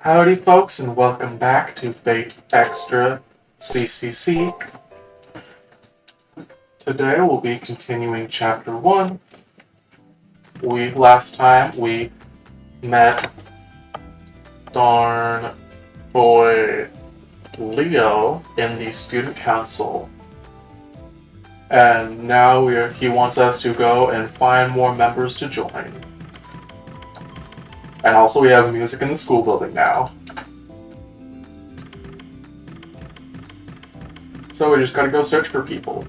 Howdy folks and welcome back to Fate Extra CCC. Today we'll be continuing Chapter 1. Last time we met darn boy Leo in the student council. And now he wants us to go and find more members to join. And also we have music in the school building now. So we just gotta go search for people.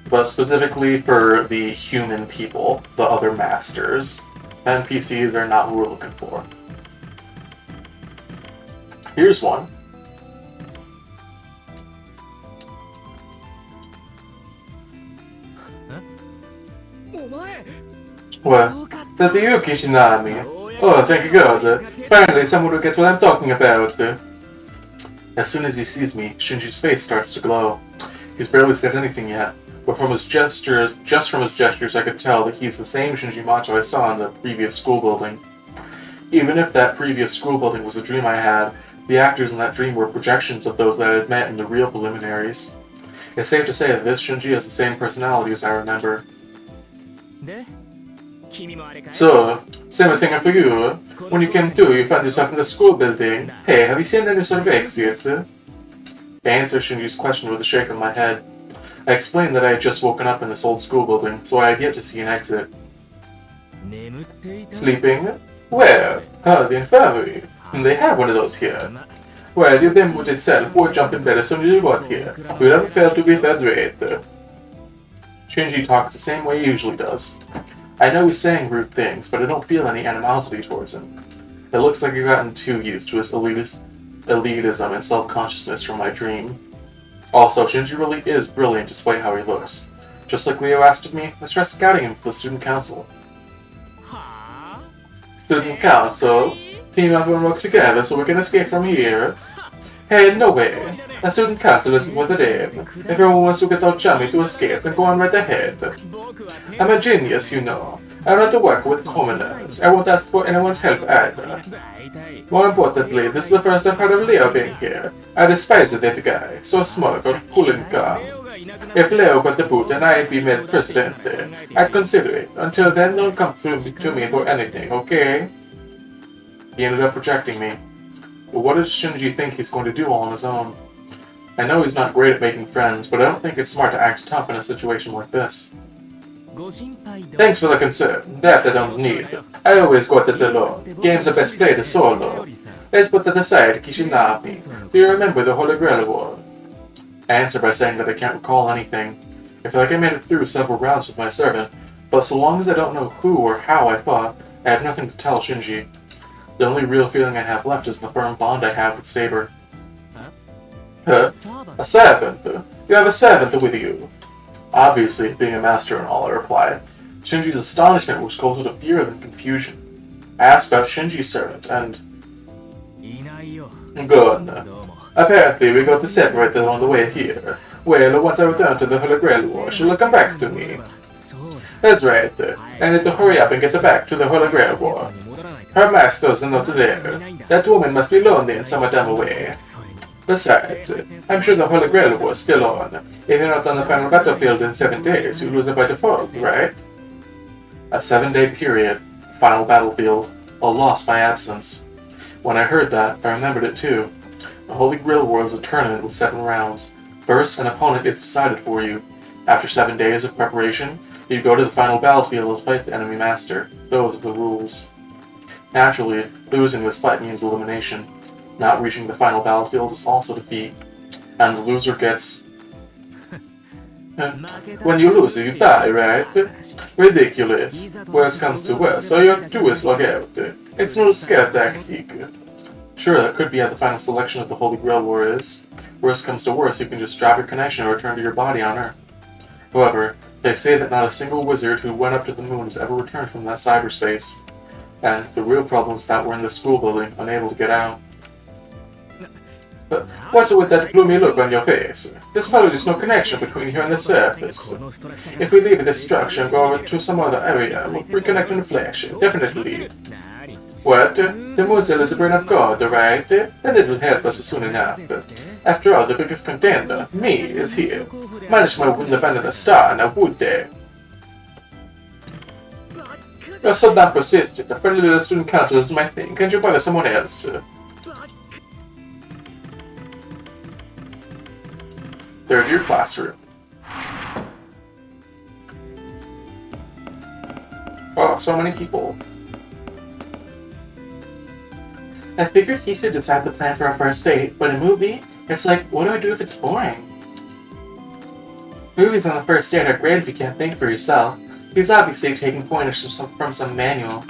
But specifically for the human people, the other masters. NPCs are not who we're looking for. Here's one. Well, that's you, Kishinami. Oh, thank God. Finally, someone who gets what I'm talking about. As soon as he sees me, Shinji's face starts to glow. He's barely said anything yet, but from his gestures, I could tell that he's the same Shinji Macho I saw in the previous school building. Even if that previous school building was a dream I had, the actors in that dream were projections of those that I had met in the real preliminaries. It's safe to say that this Shinji has the same personality as I remember. So, same thing for you. When you came to, you found yourself in the school building. Hey, have you seen any sort of exit? I answered Shinji's question with a shake of my head. I explained that I had just woken up in this old school building, so I had yet to see an exit. Sleeping? Where? The infirmary. They have one of those here. Well, your name would itself would jump in bed as soon as you got here. You never failed to be that great. Shinji talks the same way he usually does. I know he's saying rude things, but I don't feel any animosity towards him. It looks like I've gotten too used to his elitism and self-consciousness from my dream. Also, Shinji really is brilliant despite how he looks. Just like Leo asked of me, let's try scouting him for the student council. Student council? Team up and work together so we can escape from here? Hey, no way. A student council isn't what it is. If everyone wants to get our chummy to escape, then go on right ahead. I'm a genius, you know. I want to work with commoners. I won't ask for anyone's help either. More importantly, this is the first I've heard of Leo being here. I despise that guy. So smart or cool and calm. If Leo got the boot and I'd be made president, I'd consider it. Until then, don't come to me for anything, okay? He ended up rejecting me. But what does Shinji think he's going to do all on his own? I know he's not great at making friends, but I don't think it's smart to act tough in a situation like this. Thanks for the concern. That I don't need. I always got it alone. Games are best played as solo. Let's put that aside, Kishinami. Do you remember the Holy Grail War? I answer by saying that I can't recall anything. I feel like I made it through several rounds with my servant, but so long as I don't know who or how I fought, I have nothing to tell Shinji. The only real feeling I have left is the firm bond I have with Saber. Huh? A servant? You have a servant with you? Obviously, being a master and all, I replied. Shinji's astonishment was closer to fear than confusion. I asked about Shinji's servant, and... Good. Apparently, we got separated on the way here. Well, once I return to the Holy Grail War, she'll come back to me. That's right. I need to hurry up and get back to the Holy Grail War. Her master's not there. That woman must be lonely and somewhat dumb away. Besides, I'm sure the Holy Grail War is still on. If you're not on the final battlefield in 7 days, you lose it by default, right? A 7-day period, final battlefield, a loss by absence. When I heard that, I remembered it too. The Holy Grail War is a tournament with 7 rounds. First, an opponent is decided for you. After 7 days of preparation, you go to the final battlefield to fight the enemy master. Those are the rules. Naturally, losing this fight means elimination. Not reaching the final battlefield is also defeat. And the loser gets... When you lose, you die, right? Ridiculous. Worst comes to worst, all you have to do is log out. It's no scare tactic. Sure, that could be how the final selection of the Holy Grail War is. Worst comes to worst, you can just drop your connection and return to your body on Earth. However, they say that not a single wizard who went up to the moon has ever returned from that cyberspace. And the real problem is that we're in the school building, unable to get out. But what's it with that gloomy look on your face? There's probably just no connection between here and the surface. If we leave this structure and go over to some other area, we'll reconnect in the flesh. Definitely. What? The moon cell is a brain of God, right? And it will help us soon enough. After all, the biggest contender, me, is here. Management wouldn't abandon a star, now would they? You're so damn persistent. The friendly little student council is my thing. Can't you bother someone else? Third year classroom. Oh, so many people. I figured he should decide the plan for our first date, but a movie, it's like, what do I do if it's boring? Movies on the first date are great if you can't think for yourself. He's obviously taking pointers from some manual.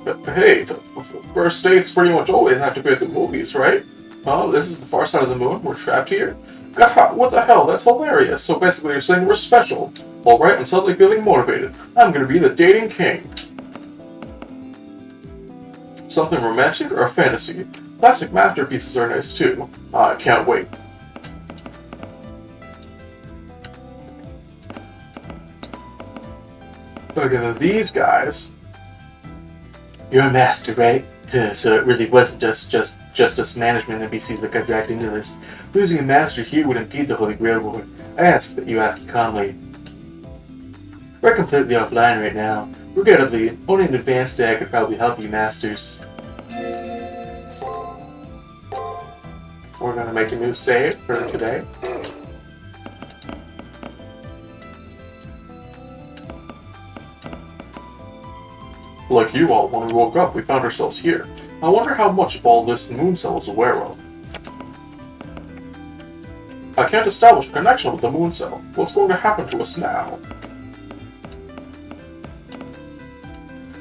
But hey, the first dates pretty much always have to be at the movies, right? Oh, this is the far side of the moon, we're trapped here? God, what the hell, that's hilarious. So basically you're saying we're special. Alright, I'm suddenly feeling motivated. I'm gonna be the dating king. Something romantic or a fantasy? Classic masterpieces are nice too. I can't wait. Look at these guys. You're a master, right? So it really wasn't just us management and NPCs that got dragged into this. Losing a master here would impede the Holy Grail War. I ask that you act calmly. We're completely offline right now. Regrettably, only an advanced day could probably help you masters. We're gonna make a new save for today. Like you all, when we woke up, we found ourselves here. I wonder how much of all this the moon cell is aware of. I can't establish a connection with the moon cell. What's going to happen to us now?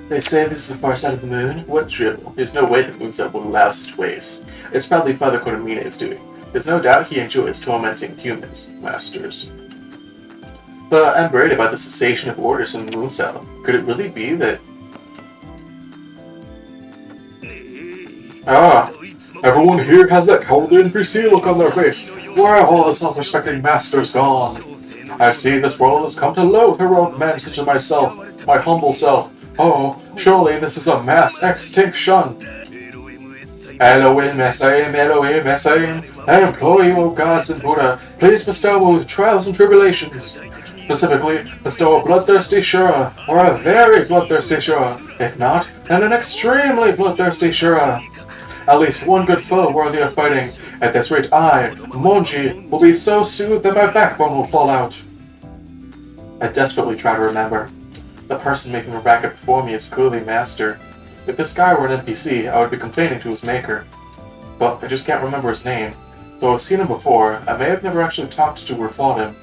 They say this is the far side of the moon? What drivel? There's no way the moon cell would allow such waste. It's probably Father Kodamine is doing. There's no doubt he enjoys tormenting humans, masters. But I'm worried about the cessation of orders in the moon cell. Could it really be that... Ah, everyone here has that cowardly NPC look on their face. Where have all the self-respecting masters gone? I see this world has come to loathe heroic men such as myself, my humble self. Oh, surely this is a mass extinction. Elohim, Messiah, Elohim, Messiah, I implore you, O gods and Buddha, please bestow me with trials and tribulations. Specifically, bestow a bloodthirsty Shura, or a very bloodthirsty Shura. If not, then an extremely bloodthirsty Shura. At least one good foe worthy of fighting. At this rate, I, Monji, will be so soothed that my backbone will fall out. I desperately try to remember. The person making the racket before me is clearly Master. If this guy were an NPC, I would be complaining to his maker. But I just can't remember his name. Though I've seen him before, I may have never actually talked to or fought him.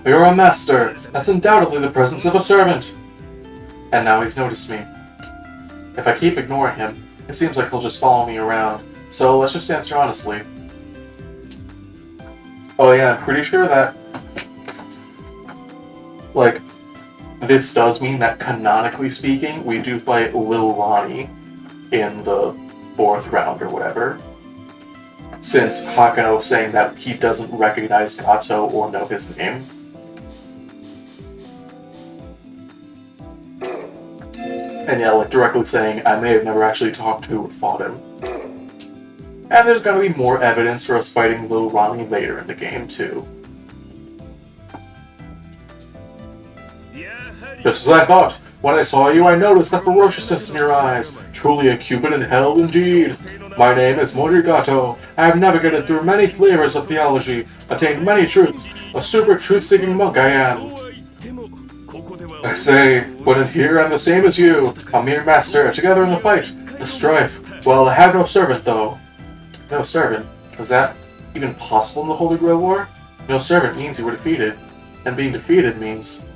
You're a master. That's undoubtedly the presence of a servant. And now he's noticed me. If I keep ignoring him, it seems like he'll just follow me around. So let's just answer honestly. Oh yeah, I'm pretty sure that... like, this does mean that canonically speaking, we do fight Lil Ronnie in the 4th round or whatever. Since Hakano was saying that he doesn't recognize Gato or know his name. And yeah, like directly saying, I may have never actually talked to or fought him. And there's gonna be more evidence for us fighting Lil Ronnie later in the game, too. Just as I thought. When I saw you, I noticed the ferociousness in your eyes. Truly a Cupid in hell indeed. My name is Morigato. I have navigated through many flavors of theology, attained many truths. A super truth-seeking monk I am. I say, but in here I'm the same as you, a mere master, together in the fight, the strife. Well, I have no servant, though. No servant? Is that even possible in the Holy Grail War? No servant means you were defeated, and being defeated means...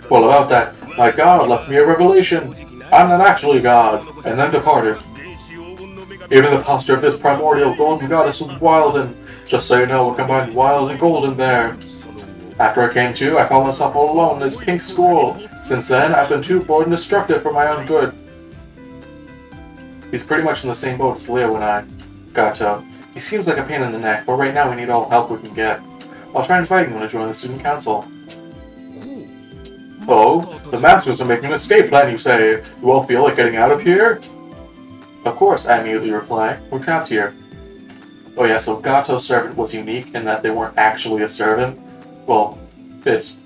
Well, about that, my god left me a revelation. I'm not actually God, and then departed. Even the posture of this primordial golden goddess was wild and, just so you know, it combined wild and golden there. After I came to, I found myself all alone in this pink school. Since then, I've been too bored and destructive for my own good. He's pretty much in the same boat as Leo and I. Gato. He seems like a pain in the neck, but right now we need all the help we can get. I'll try inviting him to join the student council. Oh, the masters are making an escape plan, you say. You all feel like getting out of here? Of course, I immediately reply. We're trapped here. Oh yeah, so Gato's servant was unique in that they weren't actually a servant. Well, it's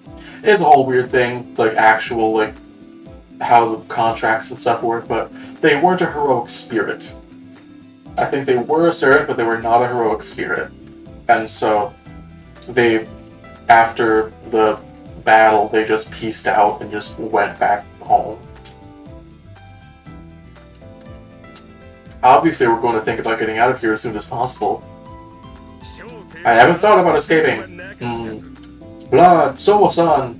a whole weird thing, like actual, like, how the contracts and stuff work, but they weren't a heroic spirit. I think they were a servant, but they were not a heroic spirit. And so, they, after the battle, they just pieced out and just went back home. Obviously, we're going to think about getting out of here as soon as possible. I haven't thought about escaping. Blood, Somo-san.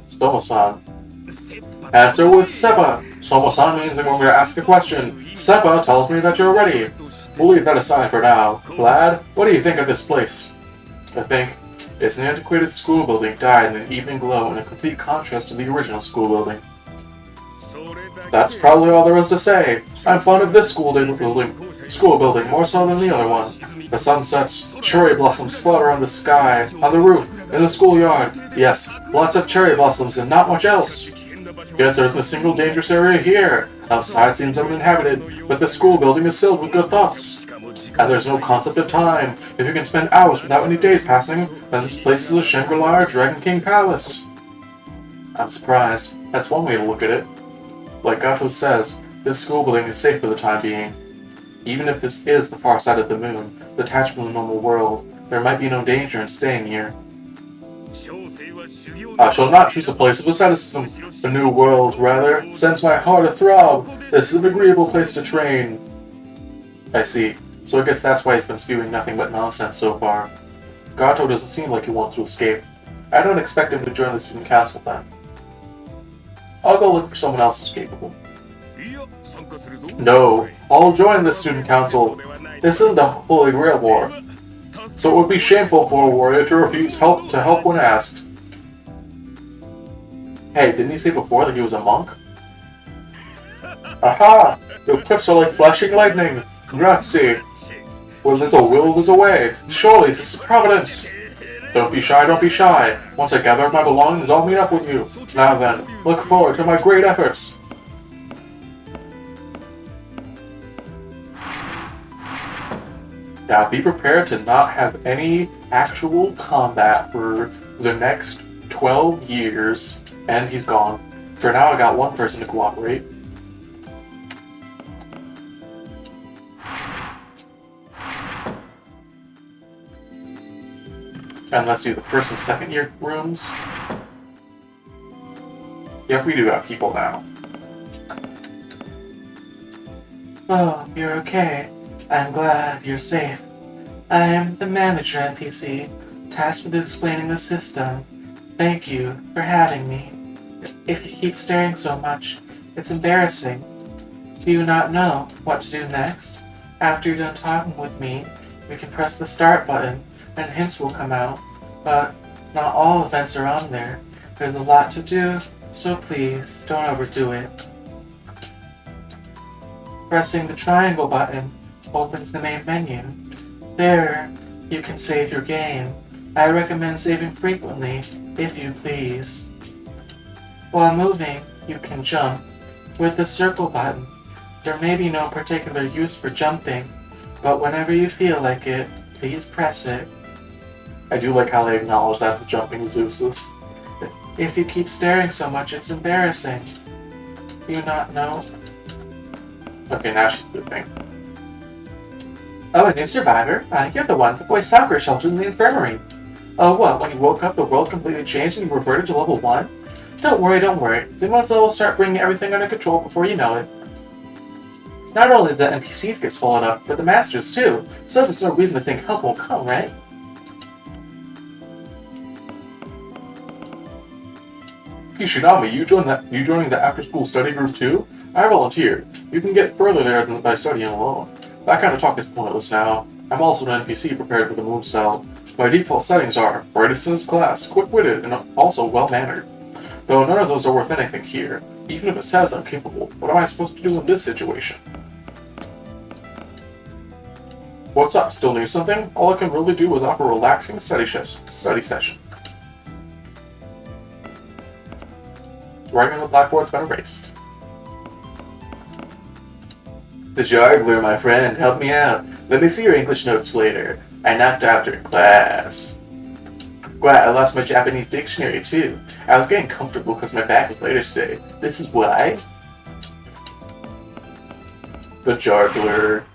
Somo-san. Answer with Seppa. Somo-san means I'm going to ask a question. Seppa tells me that you're ready. We'll leave that aside for now. Glad, what do you think of this place? I think it's an antiquated school building dyed in an evening glow in a complete contrast to the original school building. That's probably all there is to say. I'm fond of this school building more so than the other one. The sun sets, cherry blossoms flutter on the sky, on the roof, in the schoolyard. Yes, lots of cherry blossoms and not much else. Yet there's a single dangerous area here. Outside seems uninhabited, but the school building is filled with good thoughts. And there's no concept of time. If you can spend hours without any days passing, then this place is a Shangri-La or Dragon King Palace. I'm surprised. That's one way to look at it. Like Gato says, this school building is safe for the time being. Even if this is the far side of the moon, detached from the normal world, there might be no danger in staying here. I shall not choose a place of asceticism. The new world, rather, sends my heart a throb. This is an agreeable place to train. I see. So I guess that's why he's been spewing nothing but nonsense so far. Gato doesn't seem like he wants to escape. I don't expect him to join the student council then. I'll go look for someone else who's capable. No, I'll join the student council. This isn't the Holy Grail War. So it would be shameful for a warrior to refuse help when asked. Hey, didn't he say before that he was a monk? Aha! Your quips are like flashing lightning. Grazie. Where there's a will, there's a way. Surely this is Providence. Don't be shy, don't be shy. Once I gather my belongings, I'll meet up with you. Now then, look forward to my great efforts. Now be prepared to not have any actual combat for the next 12 years, and he's gone. For now, I got one person to cooperate. And let's see, the first and second year rooms. Yep, we do have people now. Oh, you're okay. I'm glad you're safe. I'm the manager NPC, tasked with explaining the system. Thank you for having me. If you keep staring so much, it's embarrassing. Do you not know what to do next? After you're done talking with me, you can press the start button, and hints will come out. But not all events are on there. There's a lot to do, so please don't overdo it. Pressing the triangle button opens the main menu. There, you can save your game. I recommend saving frequently, if you please. While moving, you can jump. With the circle button, there may be no particular use for jumping, but whenever you feel like it, please press it. I do like how they acknowledge that the jumping is useless. If you keep staring so much, it's embarrassing. Do you not know? Okay, now she's moving. Oh, a new survivor? You're the one, the boy's soccer shelter in the infirmary. Oh, what, when you woke up, the world completely changed and you reverted to level 1? Don't worry. The next level will start bringing everything under control before you know it. Not only did the NPCs get swallowed up, but the masters too, so there's no reason to think help won't come, right? Kishinami, you joining the after-school study group too? I volunteered. You can get further there than by studying alone. That kind of talk is pointless now. I'm also an NPC prepared for the move cell. My default settings are brightest in his class, quick-witted, and also well-mannered. Though none of those are worth anything here. Even if it says I'm capable, what am I supposed to do in this situation? What's up? Still need something? All I can really do is offer a relaxing study session. Writing on the blackboard's been erased. The juggler, my friend, help me out. Let me see your English notes later. I knocked out during class. Wow, I lost my Japanese dictionary too. I was getting comfortable because my back was later today. This is why? The juggler.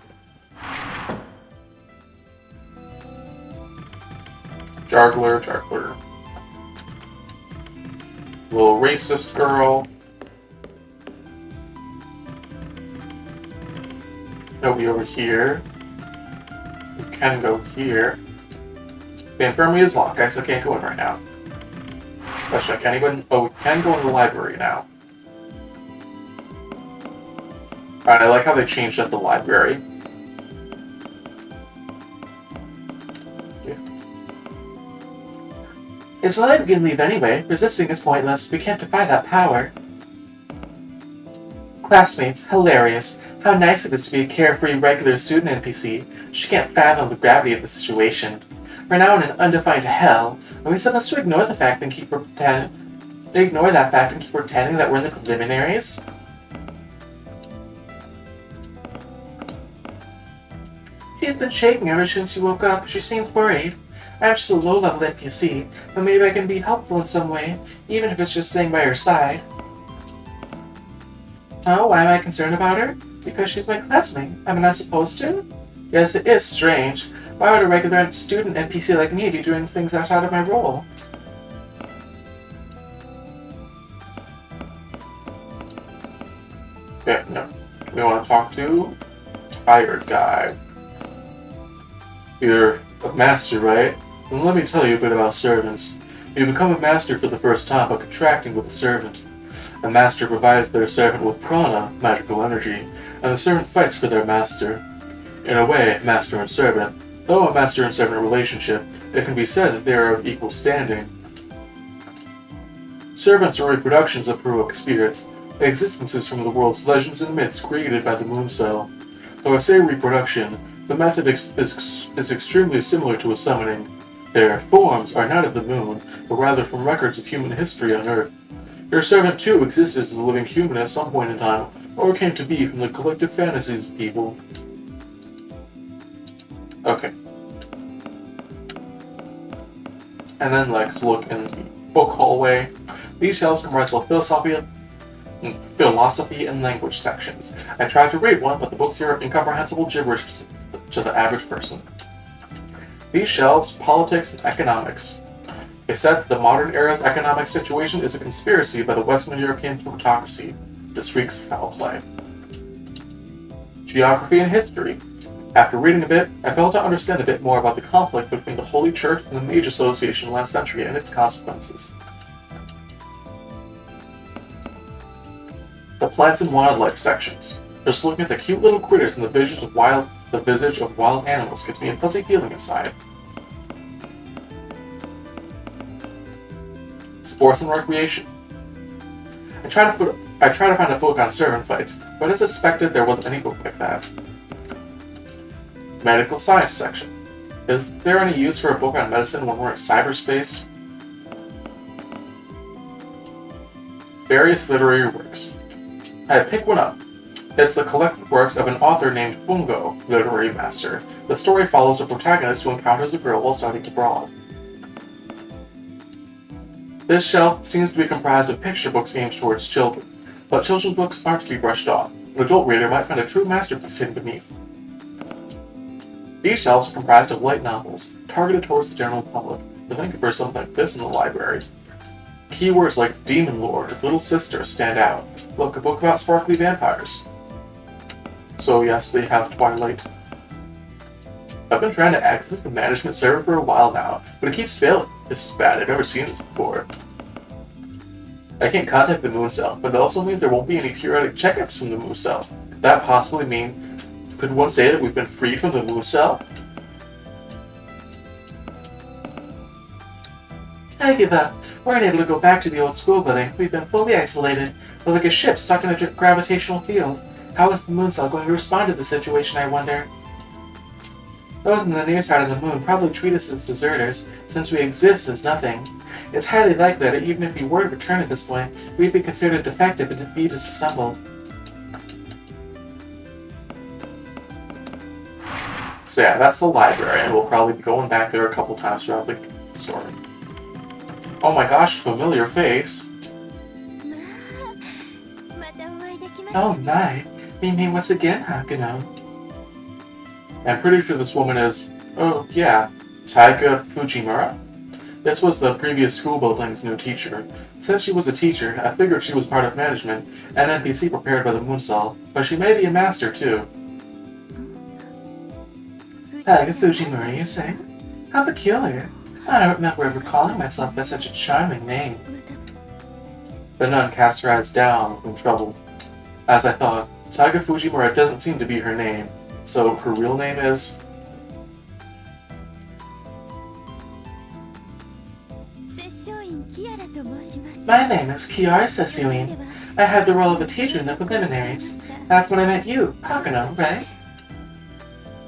Juggler. Little racist girl. Nobody over here. We can go here. The infirmary is locked. I still can't go in right now. Let's check. Anyone? Oh, we can go in the library now. Alright, I like how they changed up the library. Yeah. It's light we can leave anyway. Resisting is pointless. We can't defy that power. Classmates, hilarious. How nice it is to be a carefree, regular student NPC. She can't fathom the gravity of the situation. We're now in an undefined hell. Are we supposed to ignore that fact and keep pretending that we're in the preliminaries? She's been shaking ever since she woke up. She seems worried. I'm just a low-level NPC, but maybe I can be helpful in some way, even if it's just staying by her side. Oh, why am I concerned about her? Because she's my classmate. Am I not supposed to? Yes, it is strange. Why would a regular student NPC like me be doing things outside of my role? Okay, no. We want to talk to Tired Guy. You're a master, right? Then let me tell you a bit about servants. You become a master for the first time by contracting with a servant. A master provides their servant with prana, magical energy, and the servant fights for their master. In a way, master and servant, though a master and servant relationship, it can be said that they are of equal standing. Servants are reproductions of heroic spirits, existences from the world's legends and myths created by the moon cell. Though I say reproduction, the method is extremely similar to a summoning. Their forms are not of the moon, but rather from records of human history on Earth. Your servant too existed as a living human at some point in time, or came to be from the collective fantasies of people. Okay. And then let's look in the book hallway. These shelves comprise of philosophy and language sections. I tried to read one, but the books are incomprehensible gibberish to the average person. These shelves, politics and economics. It said that the modern era's economic situation is a conspiracy by the Western European plutocracy. This reeks foul play. Geography and history. After reading a bit, I failed to understand a bit more about the conflict between the Holy Church and the Mage Association last century and its consequences. The plants and wildlife sections. Just looking at the cute little critters and the visage of wild animals gives me a fuzzy feeling inside. Sports and recreation. I try to find a book on servant fights, but I suspected there wasn't any book like that. Medical science section. Is there any use for a book on medicine when we're in cyberspace? Various literary works. I pick one up. It's the collected works of an author named Bungo, literary master. The story follows a protagonist who encounters a girl while studying abroad. This shelf seems to be comprised of picture books aimed towards children, but children's books aren't to be brushed off. An adult reader might find a true masterpiece hidden beneath. These shelves are comprised of light novels, targeted towards the general public. I think for something like this in the library. Keywords like Demon Lord or Little Sister stand out. Look, a book about sparkly vampires. So yes, they have Twilight. I've been trying to access the management server for a while now, but it keeps failing. This is bad, I've never seen this before. I can't contact the moon cell, but it also means there won't be any periodic checkups from the moon cell. Could that possibly mean, could one say that we've been freed from the moon cell? I give up. We're unable to go back to the old school building. We've been fully isolated. We're like a ship stuck in a gravitational field. How is the moon cell going to respond to the situation, I wonder? Those on the near side of the moon probably treat us as deserters, since we exist as nothing. It's highly likely that even if we were to return it this way, we'd be considered defective and be disassembled. So yeah, that's the library, and we'll probably be going back there a couple times throughout the story. Oh my gosh, familiar face. Oh my, we meet once again, Hakuno. I'm pretty sure this woman is, oh yeah, Taiga Fujimura. This was the previous school building's new teacher. Since she was a teacher, I figured she was part of management, an NPC prepared by the Moonsol, but she may be a master too. Taiga Fujimura, you say? How peculiar. I don't remember ever calling myself by such a charming name. The nun cast her eyes down, looking troubled. As I thought, Taiga Fujimura doesn't seem to be her name, so her real name is... My name is Kiara Sesuin. I had the role of a teacher in the preliminaries. That's when I met you, Hakuno, right?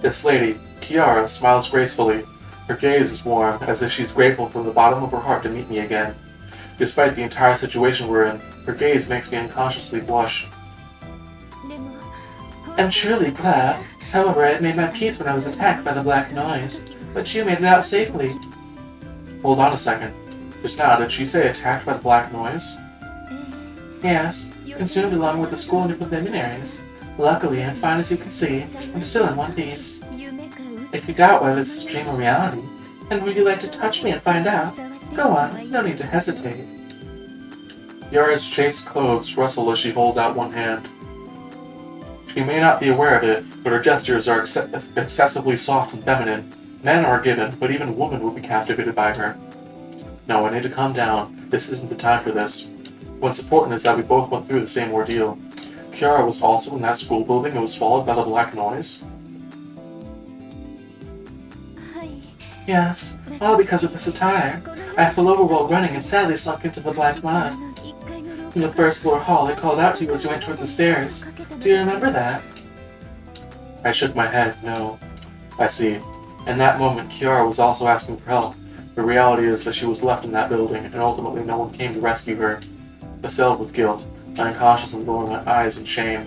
This lady, Kiara, smiles gracefully. Her gaze is warm, as if she's grateful from the bottom of her heart to meet me again. Despite the entire situation we're in, her gaze makes me unconsciously blush. I'm truly glad. However, I had made my peace when I was attacked by the black noise, but you made it out safely. Hold on a second. Just now, did she say attacked by the black noise? Yes, consumed along with the school and the preliminaries. Luckily, and fine as you can see, I'm still in one piece. If you doubt whether this is a dream or reality, and would you like to touch me and find out? Go on, no need to hesitate. Yara's chaste clothes rustle as she holds out one hand. She may not be aware of it, but her gestures are excessively soft and feminine. Men are given, but even a woman would be captivated by her. No, I need to calm down. This isn't the time for this. What's important is that we both went through the same ordeal. Kiara was also in that school building and was swallowed by the black noise? Yes, all because of this attire. I fell over while running and sadly sunk into the black mud. From the first floor hall, I called out to you as you went toward the stairs. Do you remember that? I shook my head, no. I see. In that moment, Kiara was also asking for help. The reality is that she was left in that building, and ultimately no one came to rescue her. Assailed with guilt, unconsciously rolling my eyes in shame.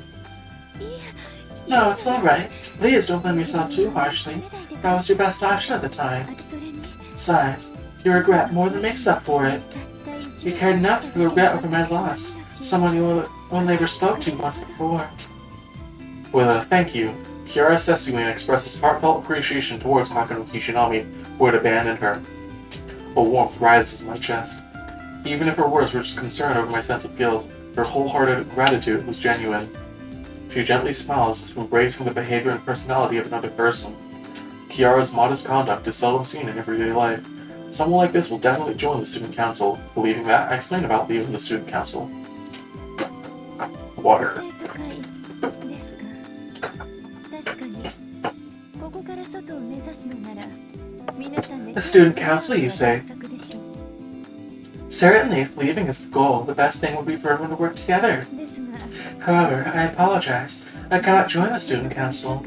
No, it's alright. Please don't blame yourself too harshly. That was your best option at the time. Besides, your regret more than makes up for it. You cared enough to regret over my loss, someone you only ever spoke to once before. With a thank you, Kiara Sesuin expresses heartfelt appreciation towards Hakuno Kishinami, who had abandoned her. A warmth rises in my chest. Even if her words were just concern over my sense of guilt, her wholehearted gratitude was genuine. She gently smiles as if embracing the behavior and personality of another person. Kiara's modest conduct is seldom seen in everyday life. Someone like this will definitely join the student council. Believing that, I explained about leaving the student council. Water. The student council, you say? Certainly, if leaving is the goal, the best thing would be for everyone to work together. However, I apologize. I cannot join the student council.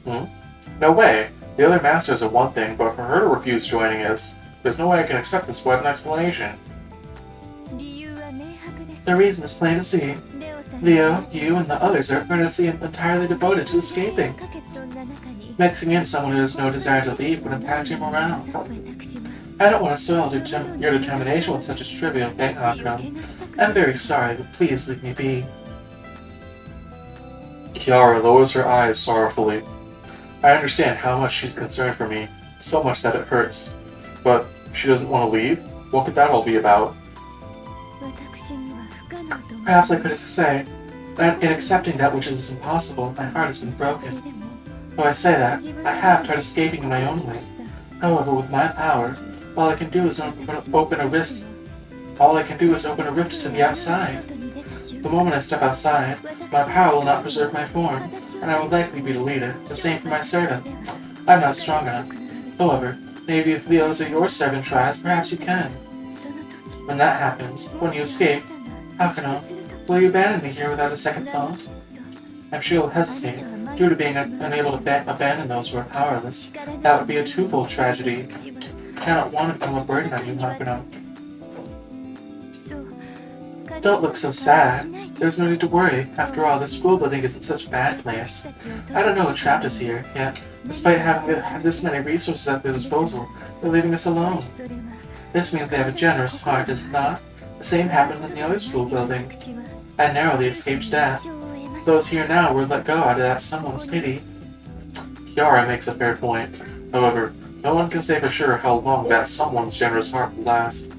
No way. The other masters are one thing, but for her to refuse joining is... There's no way I can accept this without an explanation. The reason is plain to see. Leo, you, and the others are earnestly and entirely devoted to escaping. Mixing in someone who has no desire to leave would impact your morale. I don't want to soil your determination with such a trivial thing, Hakuno. I'm very sorry, but please leave me be. Kiara lowers her eyes sorrowfully. I understand how much she's concerned for me, so much that it hurts. But she doesn't want to leave? What could that all be about? Perhaps I could say that in accepting that which is impossible, my heart has been broken. Though I say that, I have tried escaping in my own way. However, with my power, all I can do is open a rift to the outside. The moment I step outside, my power will not preserve my form, and I will likely be deleted. The same for my servant. I'm not strong enough. However, maybe if Leo's or your servant tries, perhaps you can. When that happens, when you escape, Hakuno, will you abandon me here without a second thought? I'm sure you'll hesitate, due to being unable to abandon those who are powerless. That would be a twofold tragedy. I cannot want to become a burden on you, Hakuno. Don't look so sad. There's no need to worry. After all, the school building isn't such a bad place. I don't know what trapped us here, yet, despite having this many resources at their disposal, they're leaving us alone. This means they have a generous heart, does it not? The same happened in the other school building. I narrowly escaped death. Those here now were let go out of that someone's pity. Kiara makes a fair point. However, no one can say for sure how long that someone's generous heart will last.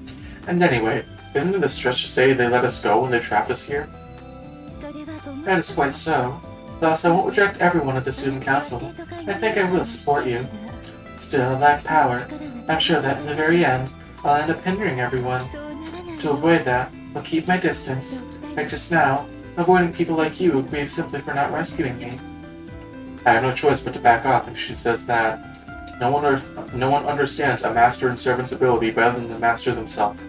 And anyway, isn't it a stretch to say they let us go when they trapped us here? That is quite so. Thus, I won't reject everyone at the student council. I think I will support you. Still, I lack power. I'm sure that in the very end, I'll end up hindering everyone. To avoid that, I'll keep my distance. Like just now, avoiding people like you who grieve simply for not rescuing me. I have no choice but to back off if she says that. No one understands a master and servant's ability better than the master themselves.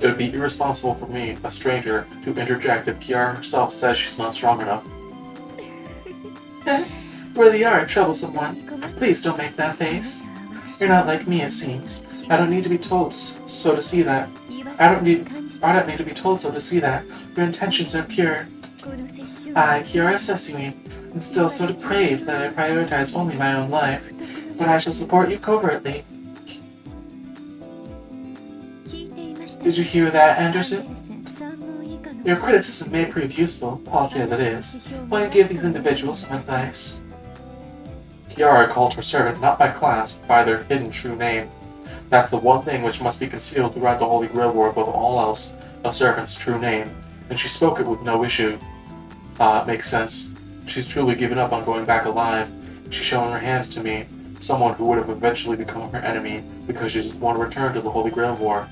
It would be irresponsible for me, a stranger, to interject if Kiara herself says she's not strong enough. Really are a troublesome one. Please don't make that face. You're not like me, it seems. I don't need to be told so to see that. I don't need to be told so to see that. Your intentions are pure. I, Kiara Sesui, am still so depraved that I prioritize only my own life, but I shall support you covertly. Did you hear that, Anderson? Your criticism may prove useful, paltry as it is. Will you give these individuals some advice? Kiara called her servant not by class, but by their hidden true name. That's the one thing which must be concealed throughout the Holy Grail War above all else, a servant's true name, and she spoke it with no issue. It makes sense. She's truly given up on going back alive. She's shown her hand to me, someone who would have eventually become her enemy, because she doesn't want to return to the Holy Grail War.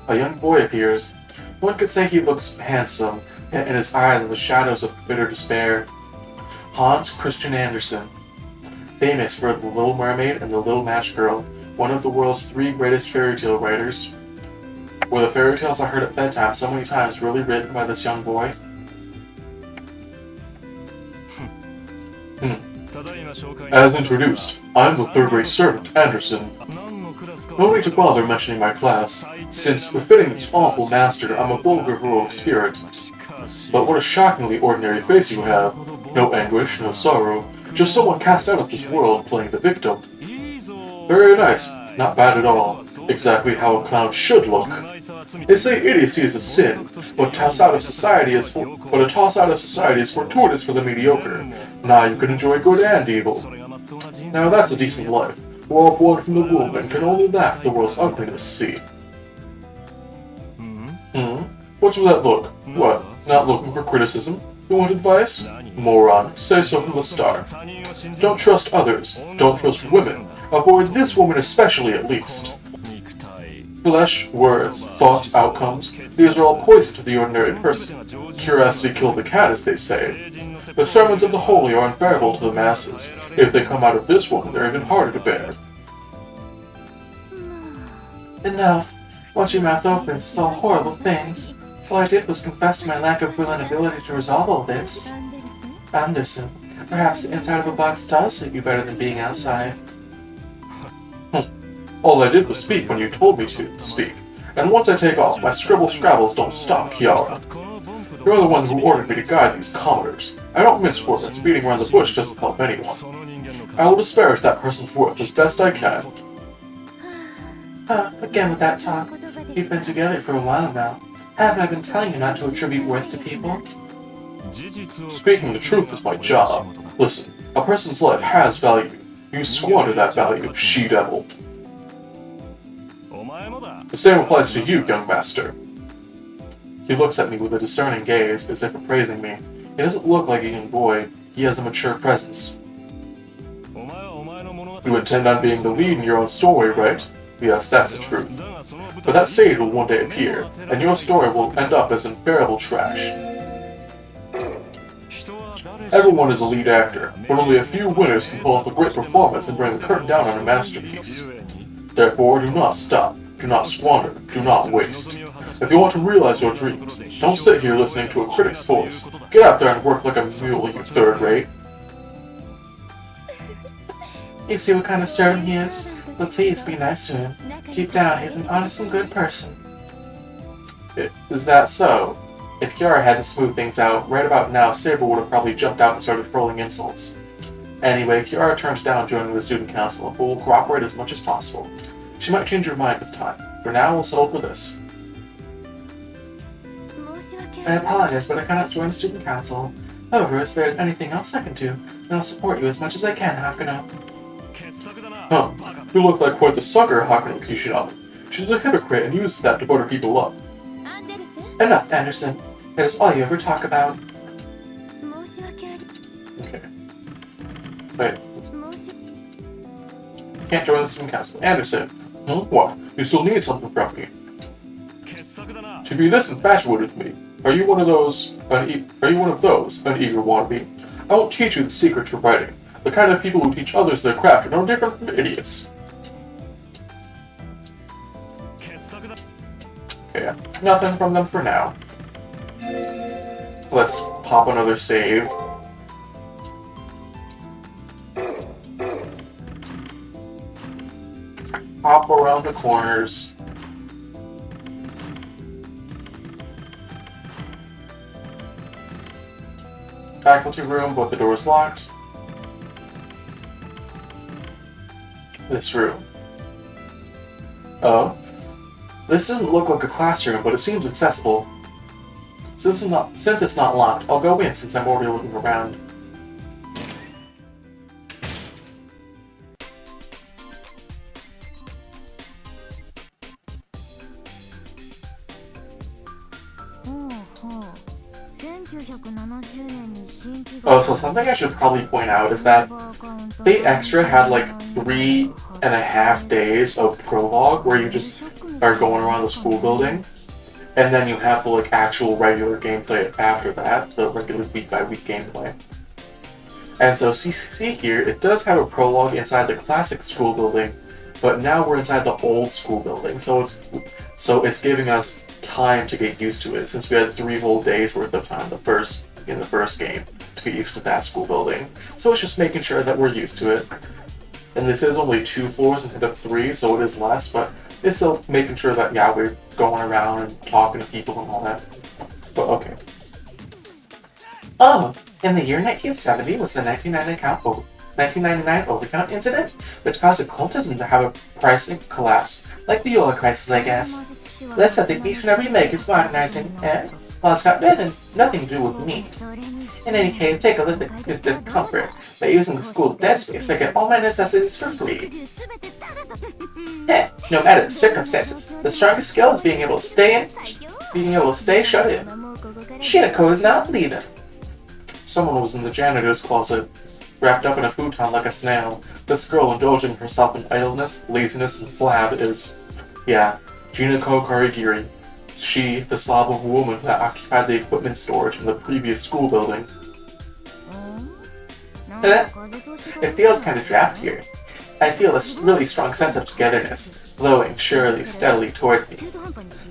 A young boy appears. One could say he looks handsome, yet in his eyes are the shadows of bitter despair. Hans Christian Andersen, famous for The Little Mermaid and The Little Match Girl, one of the world's 3 greatest fairy tale writers. Were the fairy tales I heard at bedtime so many times really written by this young boy? As introduced, I'm the third-rate servant, Anderson. No need to bother mentioning my class, since, befitting its awful master, I'm a vulgar heroic spirit. But what a shockingly ordinary face you have. No anguish, no sorrow, just someone cast out of this world playing the victim. Very nice, not bad at all. Exactly how a clown should look. They say idiocy is a sin, but a toss out of society is fortuitous for the mediocre. Now you can enjoy good and evil. Now that's a decent life. We're all born from the womb and can only laugh at the world's ugliness, see. What's with that look? What, not looking for criticism? You want advice? Moron, say so from the start. Don't trust others. Don't trust women. Avoid this woman especially, at least. Flesh, words, thoughts, outcomes, these are all poison to the ordinary person. Curiosity killed the cat, as they say. The sermons of the holy are unbearable to the masses. If they come out of this woman, they're even harder to bear. Enough. Once your mouth opens, it's all horrible things. All I did was confess to my lack of will and ability to resolve all this. Anderson, perhaps the inside of a box does suit you better than being outside. All I did was speak when you told me to speak. And once I take off, my scrabbles don't stop, Kiara. You're the one who ordered me to guide these commoners. I don't mince words. Beating around the bush doesn't help anyone. I will disparage that person's worth as best I can. Again with that talk. We've been together for a while now. Haven't I been telling you not to attribute worth to people? Speaking the truth is my job. Listen, a person's life has value. You squander that value, she-devil. The same applies to you, young master. He looks at me with a discerning gaze, as if appraising me. He doesn't look like a young boy. He has a mature presence. You intend on being the lead in your own story, right? Yes, that's the truth. But that sage will one day appear, and your story will end up as unbearable trash. Everyone is a lead actor, but only a few winners can pull off a great performance and bring the curtain down on a masterpiece. Therefore, do not stop, do not squander, do not waste. If you want to realize your dreams, don't sit here listening to a critic's voice. Get out there and work like a mule, you third rate. You see what kind of servant he is? But please be nice to him. Deep down, he's an honest and good person. Is that so? If Kiara hadn't smoothed things out, right about now, Saber would have probably jumped out and started hurling insults. Anyway, Kiara turns down joining the student council, but will cooperate as much as possible. She might change her mind with time. For now, we'll settle for this. I apologize, but I cannot join the student council. However, if there's anything else I can do, then I'll support you as much as I can, Hakuno. Huh. You look like quite the sucker, Hakuno Kishinami. She's a hypocrite and uses that to butter people up. Enough, Anderson. That is all you ever talk about. Okay. Wait. Can't join the student council. Anderson. What? You still need something from me. To be this infatuated with me. Are you one of those, an eager wannabe? I won't teach you the secret to writing. The kind of people who teach others their craft are no different from idiots. Okay, nothing from them for now. Let's pop another save. Hop around the corners. Faculty room, but the door is locked. This room. Oh. This doesn't look like a classroom, but it seems accessible. Since it's not locked, I'll go in since I'm already looking around. Oh, so something I should probably point out is that the extra had like 3.5 days of prologue where you just are going around the school building, and then you have the like actual regular gameplay after that, the regular week-by-week gameplay. And so CCC here, it does have a prologue inside the classic school building, but now we're inside the old school building, so it's giving us time to get used to it, since we had 3 whole days worth of time in the first game to get used to that school building. So it's just making sure that we're used to it. And this is only 2 floors instead of 3, so it is less, but it's still making sure that, yeah, we're going around and talking to people and all that. But okay. Oh, in the year 1970 was the 1999 overcount incident, which caused occultism to have a pricing collapse, like the Yola crisis, I guess. That's something each and every make is modernizing, and, well, it's got nothing to do with me. In any case, take a look at this comfort. By using the school's dead space, I get all my necessities for free. No matter the circumstances, the strongest skill is being able to stay shut in. Shinako is not leaving. Someone was in the janitor's closet, wrapped up in a futon like a snail. This girl indulging herself in idleness, laziness, and flab is, yeah, Jinako Karigiri. She, the slob of a woman that occupied the equipment storage in the previous school building. It feels kind of trapped here. I feel a really strong sense of togetherness, blowing surely, steadily toward me.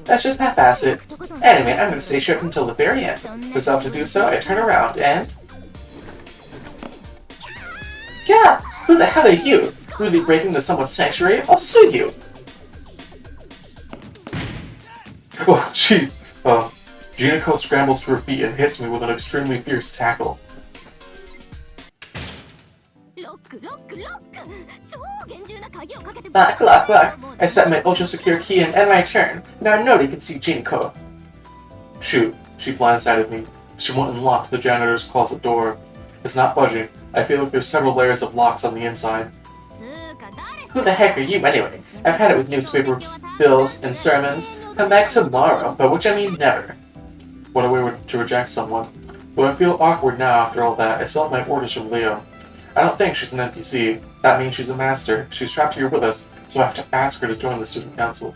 That's just half-ass it. Anyway, I'm going to stay shut until the very end. Resolved to do so, I turn around and... Yeah! Who the hell are you? Rudely breaking into someone's sanctuary? I'll sue you! Oh, gee. Jinako scrambles to her feet and hits me with an extremely fierce tackle. Lock. I set my ultra-secure key and end my turn. Now nobody can see Jinko. Shoot. She blindsided me. She went and locked the janitor's closet door. It's not budging. I feel like there's several layers of locks on the inside. Who the heck are you anyway? I've had it with newspapers, bills, and sermons. Come back tomorrow, by which I mean never. What a way to reject someone. Though I feel awkward now after all that, I still have my orders from Leo. I don't think she's an NPC. That means she's a master. She's trapped here with us, so I have to ask her to join the student council.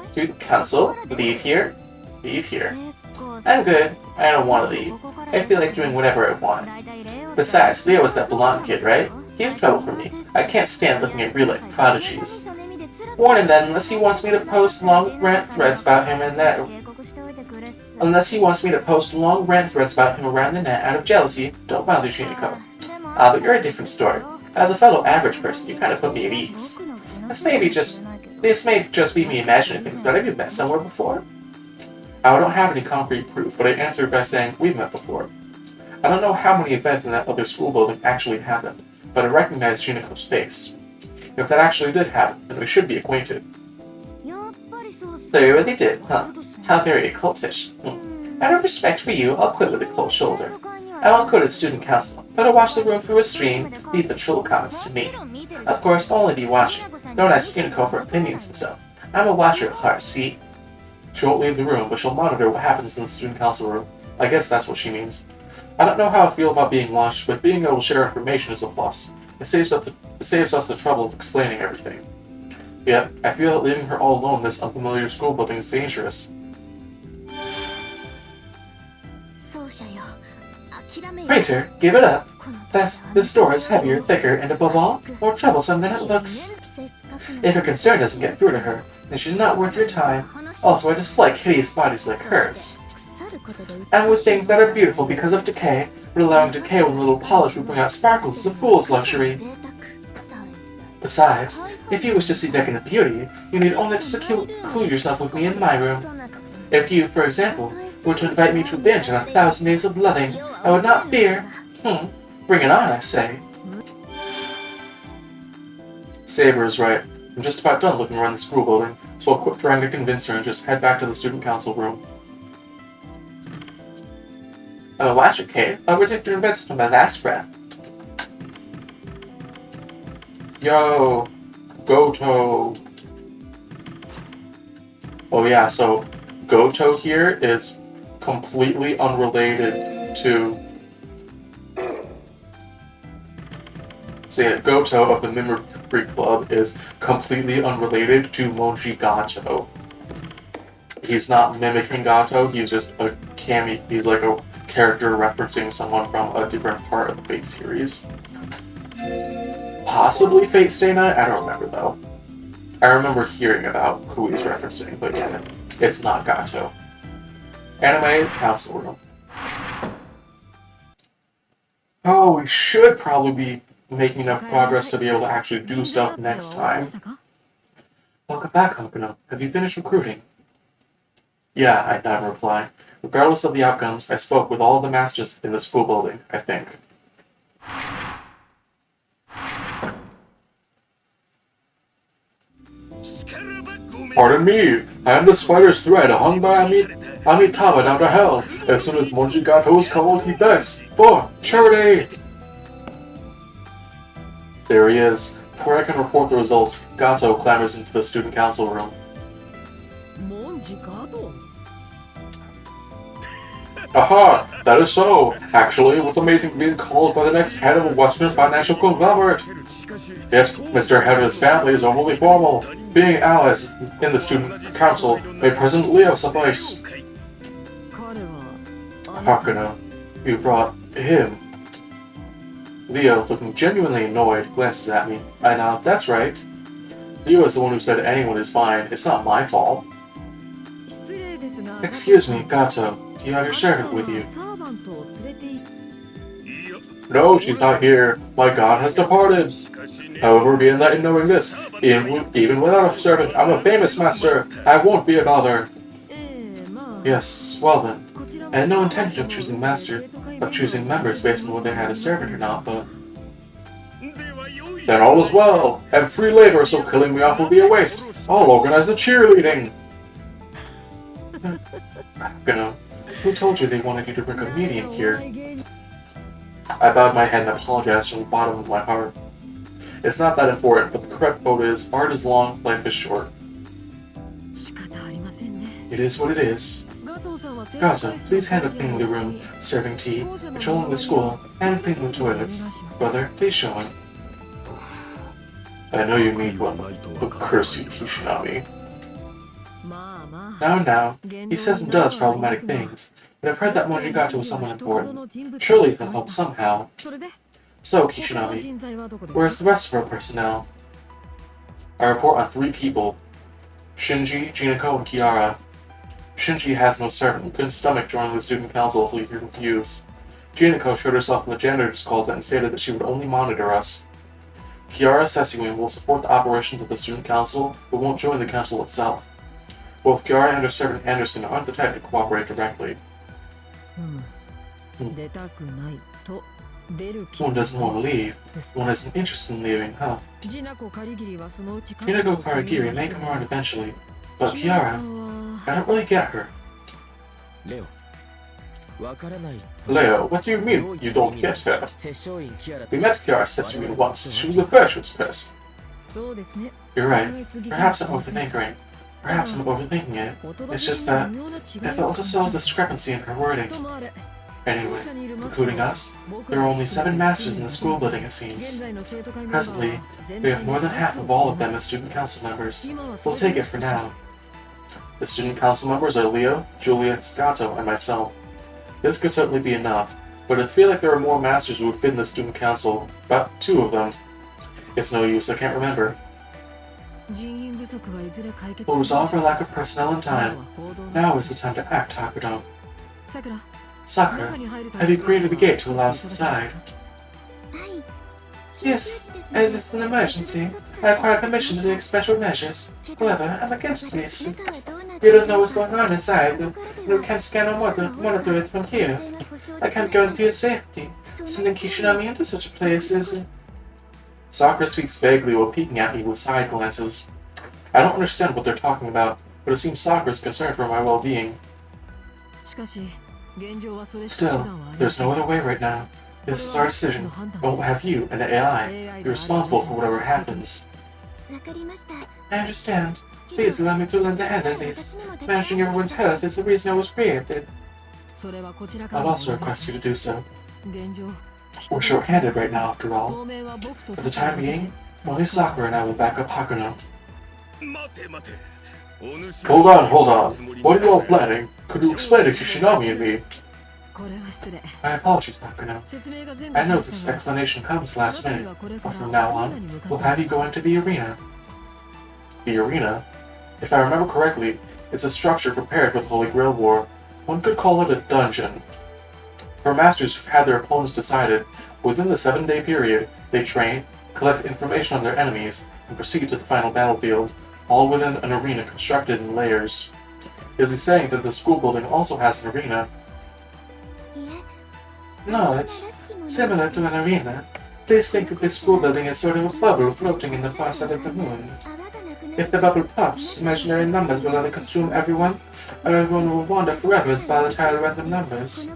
Student council? Leave here? Leave here. I'm good. I don't want to leave. I feel like doing whatever I want. Besides, Leo is that blonde kid, right? He has trouble for me. I can't stand looking at real-life prodigies. Warn him then, unless he wants me to post long rant threads about him and that. Unless he wants me to post long rant threads about him around the net out of jealousy, don't bother Shiniko. But you're a different story. As a fellow average person, you kind of put me at ease. This may just be me imagining things, but have you met somewhere before? I don't have any concrete proof, but I answered by saying we've met before. I don't know how many events in that other school building actually happened, but I recognize Shiniko's face. If that actually did happen, then we should be acquainted. So you really did, huh? How very cultish. Out of respect for you, I'll quit with a cold shoulder. I won't quit at student council, but I'll watch the room through a stream, leave the troll comments to me. Of course, I'll only be watching. Don't ask Shiniko for opinions and stuff. I'm a watcher at heart, see? She won't leave the room, but she'll monitor what happens in the student council room. I guess that's what she means. I don't know how I feel about being watched, but being able to share information is a plus. It saves us the trouble of explaining everything. Yet, I feel that leaving her all alone in this unfamiliar school building is dangerous. Painter, give it up. This door is heavier, thicker, and above all, more troublesome than it looks. If her concern doesn't get through to her, then she's not worth your time. Also, I dislike hideous bodies like hers. And with things that are beautiful because of decay, but allowing decay with a little polish would bring out sparkles is a fool's luxury. Besides, if you wish to see decadent beauty, you need only to seclude yourself with me in my room. If you, for example, were to invite me to binge on 1,000 days of loving, I would not fear. Bring it on, I say. Saber is right. I'm just about done looking around the school building, so I'll quit trying to convince her and just head back to the student council room. Oh, watch it, Kate. I'll protect your investment from my last breath. Yo! Goto! Oh yeah, so Goto here is completely unrelated to... So yeah, Goto of the Memory Club is completely unrelated to Monji Gato. He's not mimicking Gato, he's just a he's like a character referencing someone from a different part of the Fate series. Possibly Fate Stay Night? I don't remember though. I remember hearing about who he's referencing, but yeah, it's not Gato. Anime Council Room. Oh, we should probably be making enough progress to be able to actually do stuff next time. Welcome back, Hokuno. Have you finished recruiting? Yeah, I nod in reply. Regardless of the outcomes, I spoke with all of the masters in the school building, I think. Pardon me, I am the spider's thread hung by Amitabha down to hell. As soon as Monji Gato is called, he begs for charity. There he is. Before I can report the results, Gato clambers into the student council room. Aha! That is so! Actually, what's amazing to being called by the next head of a Western financial conglomerate! Yet, Mr. Head of his family is overly formal. Being allies in the student council may President Leo suffice. Hakuno, you brought him. Leo, looking genuinely annoyed, glances at me. I nod, that's right. Leo is the one who said anyone is fine. It's not my fault. Excuse me, Gato. Do you have your servant with you? No, she's not here. My god has departed. However, be enlightened knowing this. Even without a servant, I'm a famous master. I won't be a bother. Yes, well then. I had no intention of choosing members based on whether they had a servant or not, but... Then all is well. I'm free labor, so killing me off will be a waste. I'll organize the cheerleading. Who told you they wanted you to bring a medium here? I bowed my head and apologized from the bottom of my heart. It's not that important, but the correct quote is, art is long, life is short. It is what it is. Gato, please hand a thing in the room, serving tea, patrolling the school, and cleaning the toilets. Brother, please show him. I know you mean one, but curse you, Kishinami. Now, he says and does problematic things, but I've heard that Monji Gato was someone important. Surely it can help somehow. So, Kishinami, where's the rest of our personnel? I report on 3 people. Shinji, Jinako, and Kiara. Shinji has no servant and couldn't stomach joining the student council, so he refused. Jinako showed herself in the janitor's closet and stated that she would only monitor us. Kiara Sesiwin will support the operations of the student council, but won't join the council itself. Both Kiara and her servant Anderson aren't the type to cooperate directly. One doesn't want to leave. One isn't interested in leaving, huh? Jinako Karigiri may come around eventually, but Kiara, I don't really get her. Leo, what do you mean you don't get her? We met Kiara Setsui once. She was a virtuous person. You're right. Perhaps I'm overthinking. Perhaps I'm overthinking it. It's just that I felt a subtle discrepancy in her wording. Anyway, including us, there are only 7 masters in the school building, it seems. Presently, we have more than half of all of them as student council members. We'll take it for now. The student council members are Leo, Julia, Scato, and myself. This could certainly be enough, but I feel like there are more masters who would fit in the student council. About 2 of them. It's no use, I can't remember. We'll resolve our lack of personnel in time. Now is the time to act, Hakuno. Sakura, have you created a gate to allow us inside? Yes, as it's an emergency, I require permission to take special measures. However, I'm against this. We don't know what's going on inside, and we can't scan or monitor it from here. I can't guarantee its safety. Sending Kishinami into such a place is... Sakura speaks vaguely while peeking at me with side glances. I don't understand what they're talking about, but it seems Sakura's concerned for my well-being. Still, there's no other way right now. This is our decision. Won't have you and the AI be responsible for whatever happens. I understand. Please allow me to lend a hand at least. Managing everyone's health is the reason I was created. I'll also request you to do so. We're short-handed right now, after all. For the time being, only Sakura and I will back up Hakuno. Hold on. What are you all planning? Could you explain to Kishinami and me? My apologies, Hakuno. I know this explanation comes last minute, but from now on, we'll have you go into the arena. The arena? If I remember correctly, it's a structure prepared for the Holy Grail War. One could call it a dungeon. For masters who've had their opponents decided, within the 7-day period, they train, collect information on their enemies, and proceed to the final battlefield, all within an arena constructed in layers. Is he saying that the school building also has an arena? No, it's similar to an arena. Please think of this school building as sort of a bubble floating in the far side of the moon. If the bubble pops, imaginary numbers will either consume everyone, or everyone will wander forever as volatile random numbers.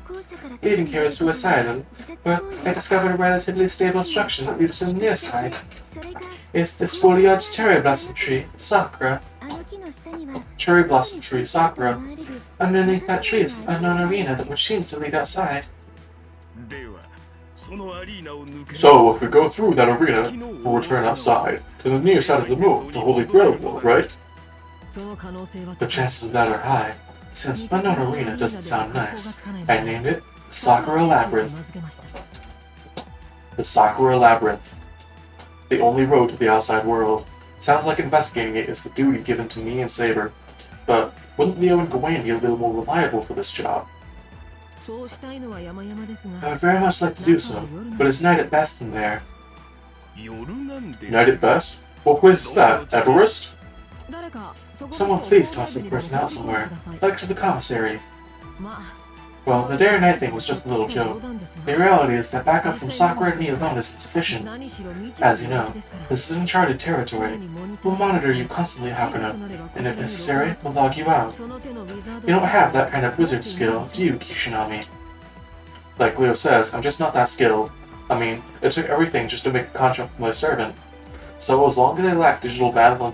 Leading here is suicidal, but I discovered a relatively stable structure that leads to the near side. It's the schoolyard's cherry blossom tree, Sakura. Cherry blossom tree, Sakura. Underneath that tree is an unknown arena which seems to lead outside. So, if we go through that arena, we'll return outside, to the near side of the moon, the Holy Grail World, right? The chances of that are high. Since unknown arena doesn't sound nice, I named it the Sakura Labyrinth. The Sakura Labyrinth. The only road to the outside world. Sounds like investigating it is the duty given to me and Saber. But wouldn't Leo and Gawain be a little more reliable for this job? I would very much like to do so, but it's night at best in there. Night at best? What place is that? Everest? Someone please toss this person out somewhere, like to the commissary. Well, the day or night thing was just a little joke. The reality is that backup from Sakura and me alone is insufficient. As you know, this is uncharted territory. We'll monitor you constantly, Hakuno, and if necessary, we'll log you out. You don't have that kind of wizard skill, do you, Kishinami? Like Leo says, I'm just not that skilled. I mean, it took everything just to make a contract with my servant. So as long as I lack digital battle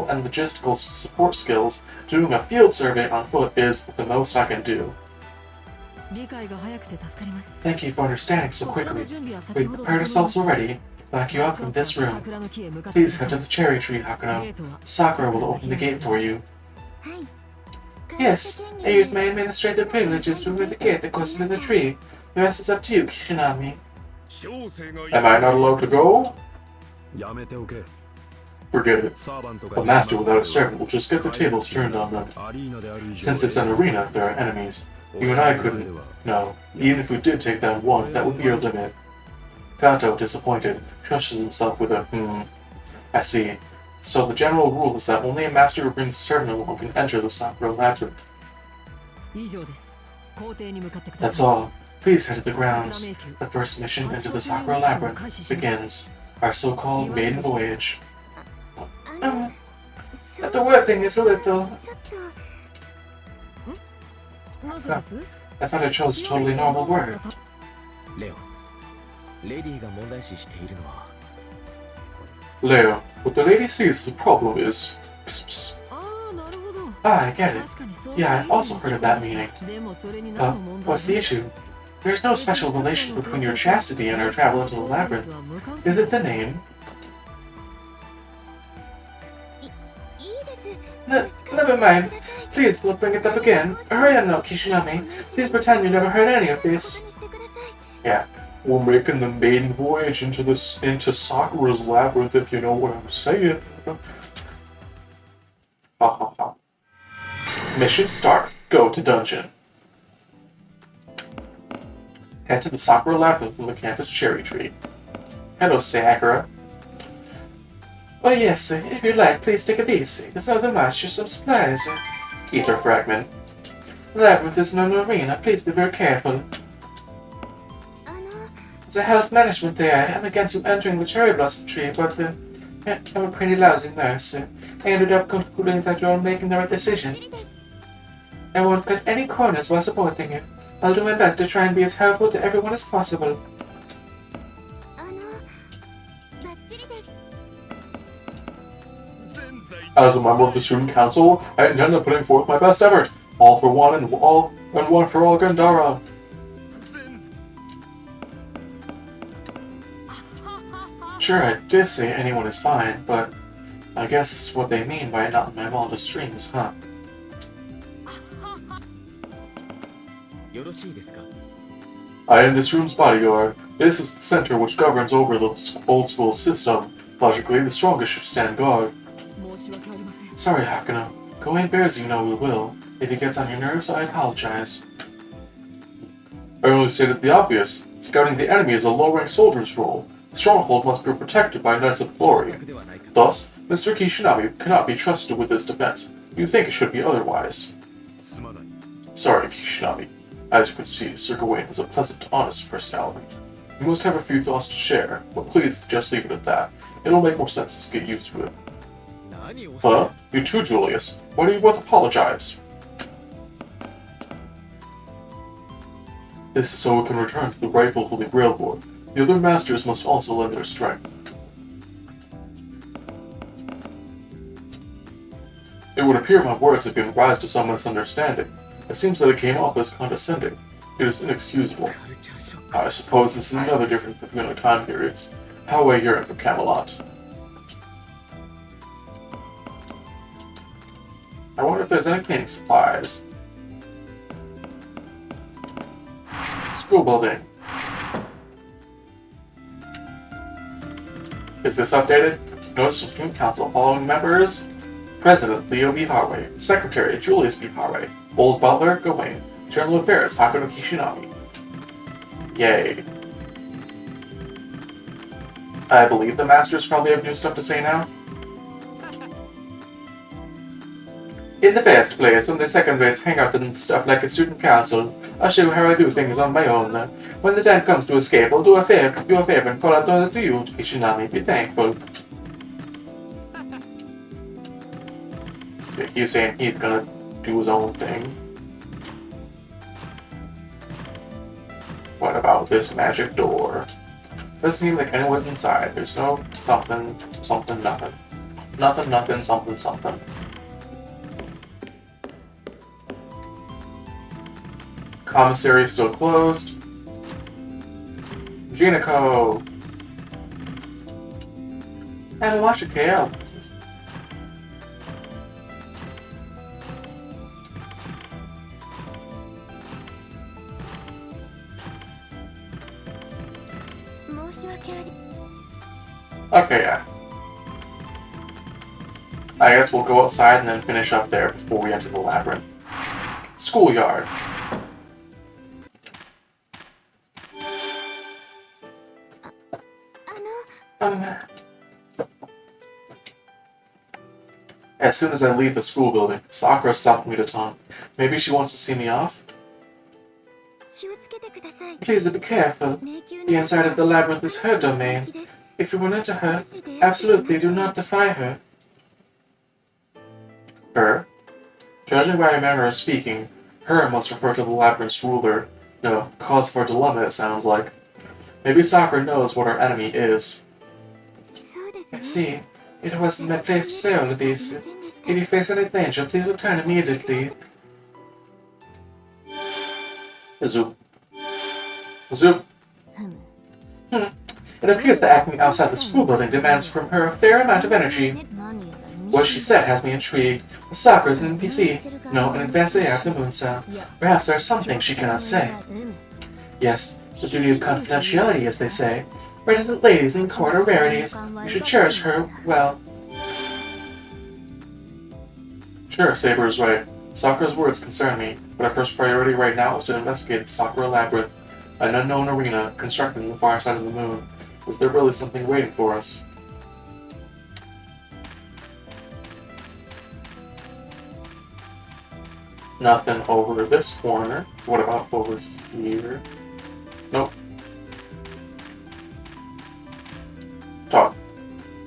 and logistical support skills, doing a field survey on foot is the most I can do. Thank you for understanding so quickly. We've prepared ourselves already. Back you up from this room. Please head to the cherry tree, Hakuno. Sakura will open the gate for you. Yes, I used my administrative privileges to open the gate that goes into the tree. The rest is up to you, Kishinami. Am I not allowed to go? Forget it. A master without a servant will just get the tables turned on them. Since it's an arena, there are enemies. You and I couldn't. No. Even if we did take down one, that would be our limit. Kato, disappointed, crushes himself with a I see. So the general rule is that only a master who brings a servant along can enter the Sakura Labyrinth. That's all. Please head to the grounds. The first mission into the Sakura Labyrinth begins. Our so-called maiden voyage. The word thing is a little... I thought I chose a totally normal word. Leo, what the lady sees as a problem is... Psst, psst. I get it. Yeah, I've also heard of that meaning. What's the issue? There's no special relation between your chastity and our travel into the labyrinth. Is it the name? Never mind. Please, don't bring it up again. Hurry on now, Kishinami. Please pretend you never heard any of this. Yeah, we're making the maiden voyage into Sakura's labyrinth, if you know what I'm saying. Ha ha ha. Mission start. Go to dungeon. Head to the Sakura Labyrinth from the campus cherry tree. Hello, Sakura. Oh yes, if you like, please take it easy. There's other match, just some supplies. Ether fragment. The labyrinth is an arena, please be very careful. There's a health management there. I'm against you entering the cherry blossom tree, but I'm a pretty lousy nurse. I ended up concluding that you're making the right decision. I won't cut any corners while supporting you. I'll do my best to try and be as helpful to everyone as possible. As a member of the student council, I intend on putting forth my best effort. All for one and one for all Gandara. Sure, I did say anyone is fine, but I guess it's what they mean by not in my wildest dreams, huh? I am this room's bodyguard. This is the center which governs over the old school system. Logically, the strongest should stand guard. Sorry, Hakano. Going bears you know we will. If it gets on your nerves, I apologize. I only stated the obvious. Scouting the enemy is a low-rank soldier's role. The stronghold must be protected by Knights of Glory. Thus, Mr. Kishinami cannot be trusted with this defense. You think it should be otherwise. Sorry, Kishinami. As you can see, Sir Gawain has a pleasant, honest personality. You must have a few thoughts to share, but please just leave it at that. It'll make more sense to get used to it. Huh? You too, Julius. Why do you both apologize? This is so we can return to the rightful Holy Grail board. The other masters must also lend their strength. It would appear my words have given rise to some misunderstanding. It seems that it came off as condescending. It is inexcusable. I suppose this is another difference between our time periods. How I yearn for Camelot. I wonder if there's any cleaning supplies. School building. Is this updated? Notice from Student Council following members: President Leo B. Harway, Secretary Julius B. Harway, Old Butler Gawain, General Affairs Hakano Kishinami. Yay. I believe the masters probably have new stuff to say now. In the first place, when the second rates hang out and stuff like a student council, I'll show you how I do things on my own. When the time comes to escape, I'll do a favor and call out to you, Kishinami. Be thankful. He's saying he's gonna do his own thing. What about this magic door? Doesn't seem like anyone's inside. There's no something, nothing. Nothing, something. Commissary is still closed. Jinako! And watch a KL. Okay, yeah. I guess we'll go outside and then finish up there before we enter the labyrinth. Schoolyard. As soon as I leave the school building, Sakura stopped me to talk. Maybe she wants to see me off? Please be careful. The inside of the labyrinth is her domain. If you run into her, absolutely do not defy her. Her? Judging by her speaking, her must refer to the labyrinth's ruler. No, cause for dilemma it sounds like. Maybe Sakura knows what our enemy is. I see. It wasn't my place to say all of this. If you face any danger, please return immediately. Zoop. Zoop. It appears that acting outside the school building demands from her a fair amount of energy. What she said has me intrigued. Sakura is an NPC. No, an advanced AI of the moon sound. Perhaps there are some things she cannot say. Yes, the duty of confidentiality, as they say. Reticent ladies in court are rarities. You should cherish her well. Sure, Saber is right. Sakura's words concern me, but our first priority right now is to investigate the Sakura Labyrinth, an unknown arena constructed on the far side of the moon. Is there really something waiting for us? Nothing over this corner. What about over here? Nope. Talk.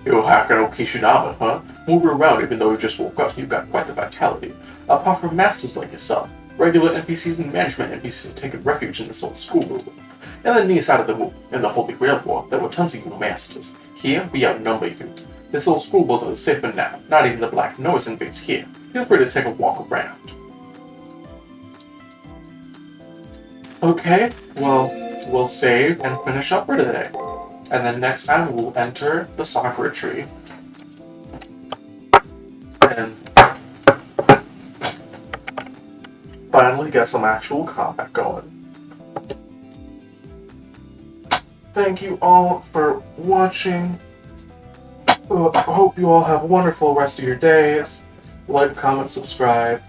You Hakano Kishinama, huh? Move around even though you just woke up. You've got quite the vitality. Apart from masters like yourself, regular NPCs and management NPCs have taken refuge in this old school building. And the near side of the moon, in the Holy Grail War, there were tons of you masters. Here, we outnumber you. This old school building is safe for now. Not even the black noise invades here. Feel free to take a walk around. Okay, well, we'll save and finish up for today. And then next time we'll enter the Sakura tree. And finally get some actual combat going. Thank you all for watching. I hope you all have a wonderful rest of your days. Like, comment, subscribe.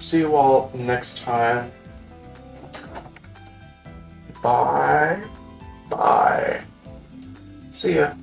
See you all next time. Bye. Bye. See ya.